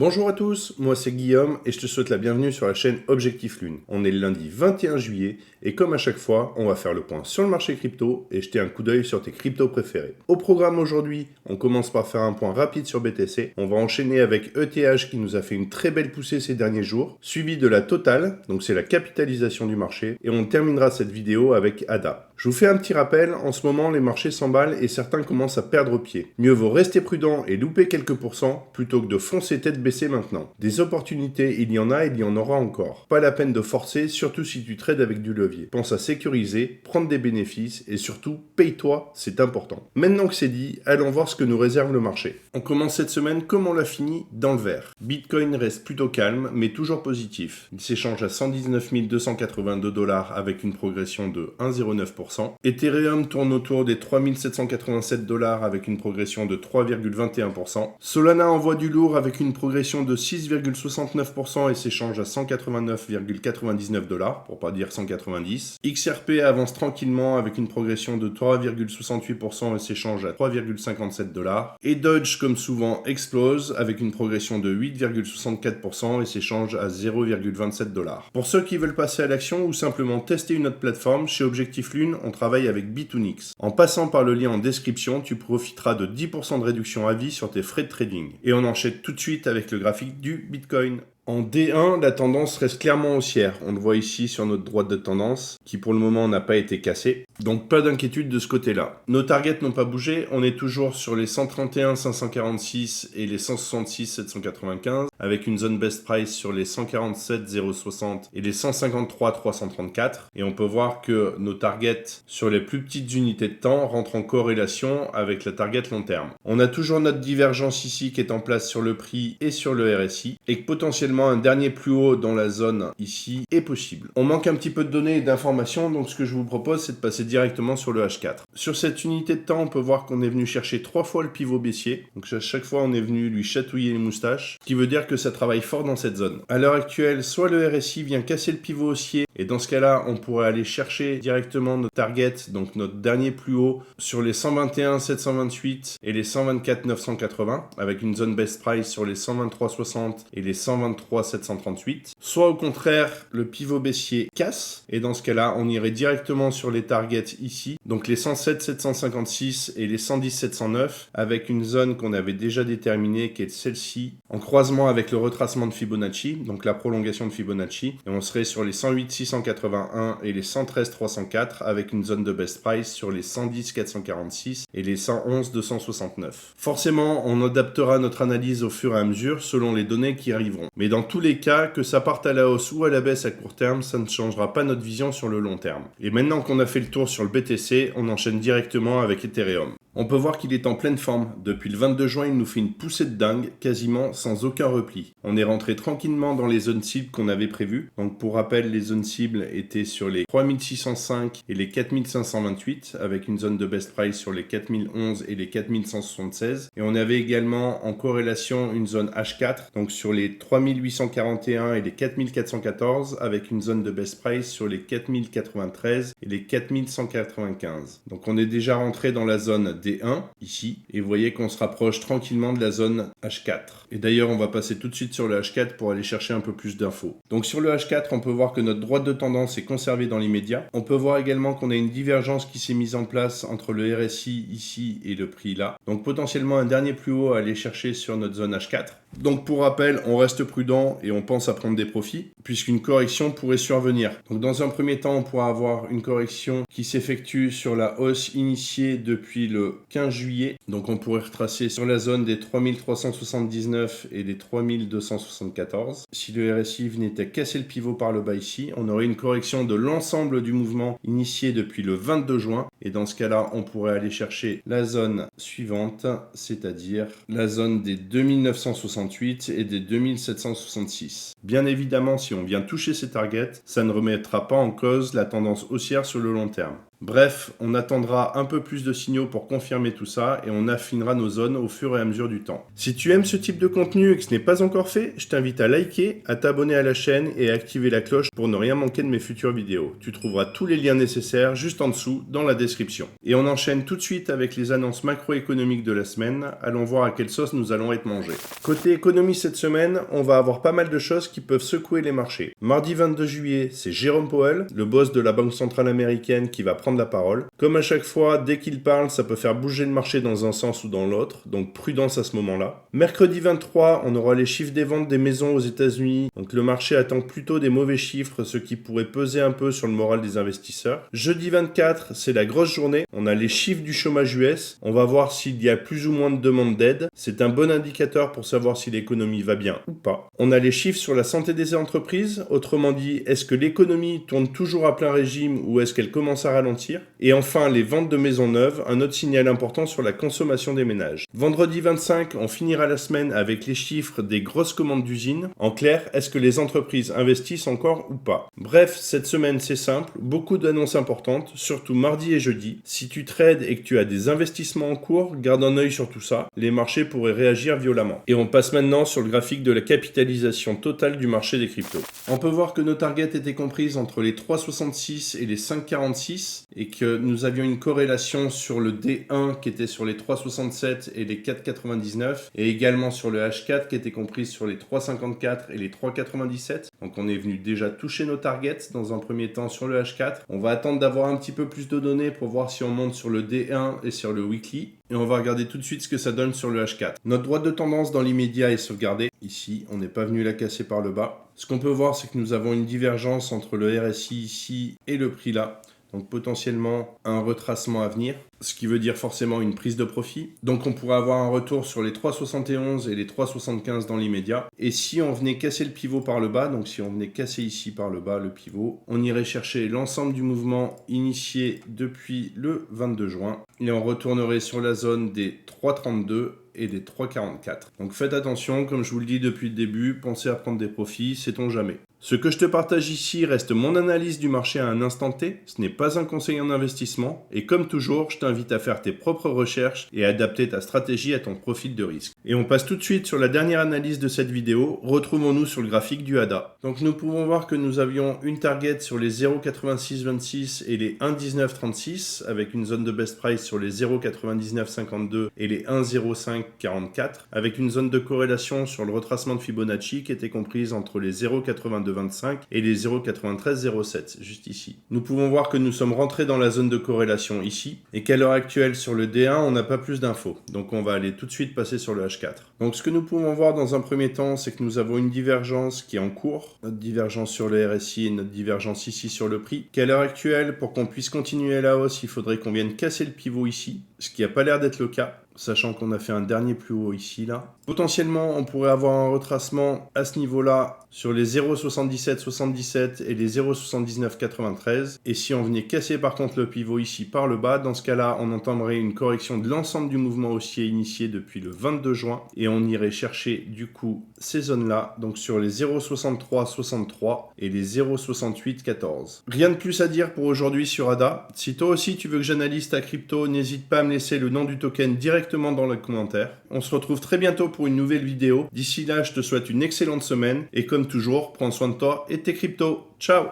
Bonjour à tous, moi c'est Guillaume et je te souhaite la bienvenue sur la chaîne Objectif Lune. On est le lundi 21 juillet et comme à chaque fois, on va faire le point sur le marché crypto et jeter un coup d'œil sur tes cryptos préférés. Au programme aujourd'hui, on commence par faire un point rapide sur BTC. On va enchaîner avec ETH qui nous a fait une très belle poussée ces derniers jours, suivi de la totale, donc c'est la capitalisation du marché, et on terminera cette vidéo avec ADA. Je vous fais un petit rappel, en ce moment les marchés s'emballent et certains commencent à perdre pied. Mieux vaut rester prudent et louper quelques pourcents plutôt que de foncer tête baissée maintenant. Des opportunités, il y en a et il y en aura encore. Pas la peine de forcer, surtout si tu trades avec du levier. Pense à sécuriser, prendre des bénéfices et surtout, paye-toi, c'est important. Maintenant que c'est dit, allons voir ce que nous réserve le marché. On commence cette semaine comme on l'a fini, dans le vert. Bitcoin reste plutôt calme, mais toujours positif. Il s'échange à 119 282 $ avec une progression de 1,09%. Ethereum tourne autour des 3 787 $ avec une progression de 3,21%. Solana envoie du lourd avec une progression de 6,69% et s'échange à 189,99 $, pour pas dire 190. XRP avance tranquillement avec une progression de 3,68% et s'échange à 3,57 $. Et Doge, comme souvent, explose avec une progression de 8,64% et s'échange à 0,27 $. Pour ceux qui veulent passer à l'action ou simplement tester une autre plateforme, chez Objectif Lune, on travaille avec Bitoonix. En passant par le lien en description, tu profiteras de 10% de réduction à vie sur tes frais de trading. Et on enchaîne tout de suite avec le graphique du Bitcoin. En D1, la tendance reste clairement haussière. On le voit ici sur notre droite de tendance, qui pour le moment n'a pas été cassée. Donc pas d'inquiétude de ce côté-là. Nos targets n'ont pas bougé. On est toujours sur les 131 546 et les 166 795, avec une zone best price sur les 147 060 et les 153 334. Et on peut voir que nos targets sur les plus petites unités de temps rentrent en corrélation avec la target long terme. On a toujours notre divergence ici qui est en place sur le prix et sur le RSI, et que potentiellement un dernier plus haut dans la zone ici est possible. On manque un petit peu de données et d'informations, donc ce que je vous propose, c'est de passer directement sur le H4. Sur cette unité de temps, on peut voir qu'on est venu chercher 3 fois le pivot baissier. Donc à chaque fois, on est venu lui chatouiller les moustaches, ce qui veut dire que ça travaille fort dans cette zone. À l'heure actuelle, soit le RSI vient casser le pivot haussier, et dans ce cas-là, on pourrait aller chercher directement notre target, donc notre dernier plus haut, sur les 121 728 et les 124 980, avec une zone best price sur les 123 60 et les 123 738. Soit au contraire, le pivot baissier casse, et dans ce cas-là, on irait directement sur les targets ici, donc les 107 756 et les 110 709, avec une zone qu'on avait déjà déterminée, qui est celle-ci, en croisement avec le retracement de Fibonacci, donc la prolongation de Fibonacci, et on serait sur les 108 681 et les 113 304, avec une zone de best price sur les 110 446 et les 111 269. Forcément, on adaptera notre analyse au fur et à mesure selon les données qui arriveront. Mais dans tous les cas, que ça parte à la hausse ou à la baisse à court terme, ça ne changera pas notre vision sur le long terme. Et maintenant qu'on a fait le tour sur le BTC, on enchaîne directement avec Ethereum. On peut voir qu'il est en pleine forme. Depuis le 22 juin, il nous fait une poussée de dingue, quasiment sans aucun repli. On est rentré tranquillement dans les zones cibles qu'on avait prévues. Donc pour rappel, les zones cibles étaient sur les 3605 et les 4528, avec une zone de best price sur les 4011 et les 4176. Et on avait également en corrélation une zone H4, donc sur les 3841 et les 4414, avec une zone de best price sur les 4093 et les 4195. Donc on est déjà rentré dans la zone D1 ici, et vous voyez qu'on se rapproche tranquillement de la zone H4. Et d'ailleurs, on va passer tout de suite sur le H4 pour aller chercher un peu plus d'infos. Donc sur le H4, on peut voir que notre droite de tendance est conservée dans l'immédiat. On peut voir également qu'on a une divergence qui s'est mise en place entre le RSI ici et le prix là. Donc potentiellement un dernier plus haut à aller chercher sur notre zone H4. Donc pour rappel, on reste prudent et on pense à prendre des profits, puisqu'une correction pourrait survenir. Donc dans un premier temps, on pourra avoir une correction qui s'effectue sur la hausse initiée depuis le 15 juillet. Donc on pourrait retracer sur la zone des 3379 et des 3274. Si le RSI venait à casser le pivot par le bas ici, on aurait une correction de l'ensemble du mouvement initié depuis le 22 juin. Et dans ce cas-là, on pourrait aller chercher la zone suivante, c'est-à-dire la zone des 2968 et des 2766. Bien évidemment, si on vient toucher ces targets, ça ne remettra pas en cause la tendance haussière sur le long terme. Bref, on attendra un peu plus de signaux pour confirmer tout ça et on affinera nos zones au fur et à mesure du temps. Si tu aimes ce type de contenu et que ce n'est pas encore fait, je t'invite à liker, à t'abonner à la chaîne et à activer la cloche pour ne rien manquer de mes futures vidéos. Tu trouveras tous les liens nécessaires juste en dessous dans la description. Et on enchaîne tout de suite avec les annonces macroéconomiques de la semaine. Allons voir à quelle sauce nous allons être mangés. Côté économie cette semaine, on va avoir pas mal de choses qui peuvent secouer les marchés. Mardi 22 juillet, c'est Jérôme Powell, le boss de la Banque centrale américaine, qui va prendre la parole. Comme à chaque fois, dès qu'il parle, ça peut faire bouger le marché dans un sens ou dans l'autre, donc prudence à ce moment-là. Mercredi 23, on aura les chiffres des ventes des maisons aux États-Unis, donc le marché attend plutôt des mauvais chiffres, ce qui pourrait peser un peu sur le moral des investisseurs. Jeudi 24, c'est la grosse journée, on a les chiffres du chômage US, on va voir s'il y a plus ou moins de demandes d'aide, c'est un bon indicateur pour savoir si l'économie va bien ou pas. On a les chiffres sur la santé des entreprises, autrement dit, est-ce que l'économie tourne toujours à plein régime ou est-ce qu'elle commence à ralentir? Et enfin, les ventes de maisons neuves, un autre signal important sur la consommation des ménages. Vendredi 25, on finira la semaine avec les chiffres des grosses commandes d'usines. En clair, est-ce que les entreprises investissent encore ou pas? Bref, cette semaine c'est simple, beaucoup d'annonces importantes, surtout mardi et jeudi. Si tu trades et que tu as des investissements en cours, garde un œil sur tout ça, les marchés pourraient réagir violemment. Et on passe maintenant sur le graphique de la capitalisation totale du marché des cryptos. On peut voir que nos targets étaient comprises entre les 3,66 et les 5,46 et que nous avions une corrélation sur le D1 qui était sur les 3,67 et les 4,99 et également sur le H4 qui était comprise sur les 3,54 et les 3,97. Donc on est venu déjà toucher nos targets dans un premier temps sur le H4. On va attendre d'avoir un petit peu plus de données pour voir si on monte sur le D1 et sur le weekly. Et on va regarder tout de suite ce que ça donne sur le H4. Notre droite de tendance dans l'immédiat est sauvegardée. Ici, on n'est pas venu la casser par le bas. Ce qu'on peut voir, c'est que nous avons une divergence entre le RSI ici et le prix là. Donc potentiellement un retracement à venir, ce qui veut dire forcément une prise de profit. Donc on pourrait avoir un retour sur les 3,71 et les 3,75 dans l'immédiat. Et si on venait casser le pivot par le bas, donc si on venait casser ici par le bas le pivot, on irait chercher l'ensemble du mouvement initié depuis le 22 juin. Et on retournerait sur la zone des 3,32 et des 3,44. Donc faites attention, comme je vous le dis depuis le début, pensez à prendre des profits, sait-on jamais. Ce que je te partage ici reste mon analyse du marché à un instant T, ce n'est pas un conseil en investissement, et comme toujours, je t'invite à faire tes propres recherches et à adapter ta stratégie à ton profil de risque. Et on passe tout de suite sur la dernière analyse de cette vidéo, retrouvons-nous sur le graphique du ADA. Donc nous pouvons voir que nous avions une target sur les 0,8626 et les 1,1936, avec une zone de best price sur les 0,9952 et les 1,0544, avec une zone de corrélation sur le retracement de Fibonacci qui était comprise entre les 0,8225 et les 0,9307, juste ici. Nous pouvons voir que nous sommes rentrés dans la zone de corrélation ici, et qu'à l'heure actuelle sur le D1, on n'a pas plus d'infos. Donc on va aller tout de suite passer sur le H4. Donc ce que nous pouvons voir dans un premier temps, c'est que nous avons une divergence qui est en cours, notre divergence sur le RSI et notre divergence ici sur le prix, qu'à l'heure actuelle, pour qu'on puisse continuer à la hausse, il faudrait qu'on vienne casser le pivot ici, ce qui n'a pas l'air d'être le cas, sachant qu'on a fait un dernier plus haut ici, là. Potentiellement, on pourrait avoir un retracement à ce niveau-là sur les 0,7777 et les 0,7993. Et si on venait casser par contre le pivot ici par le bas, dans ce cas-là, on entendrait une correction de l'ensemble du mouvement haussier initié depuis le 22 juin. Et on irait chercher du coup ces zones-là, donc sur les 0,6363 et les 0,6814. Rien de plus à dire pour aujourd'hui sur ADA. Si toi aussi tu veux que j'analyse ta crypto, n'hésite pas à me laisser le nom du token directement dans les commentaires. On se retrouve très bientôt pour une nouvelle vidéo. D'ici là, je te souhaite une excellente semaine et comme toujours, prends soin de toi et de tes cryptos. Ciao!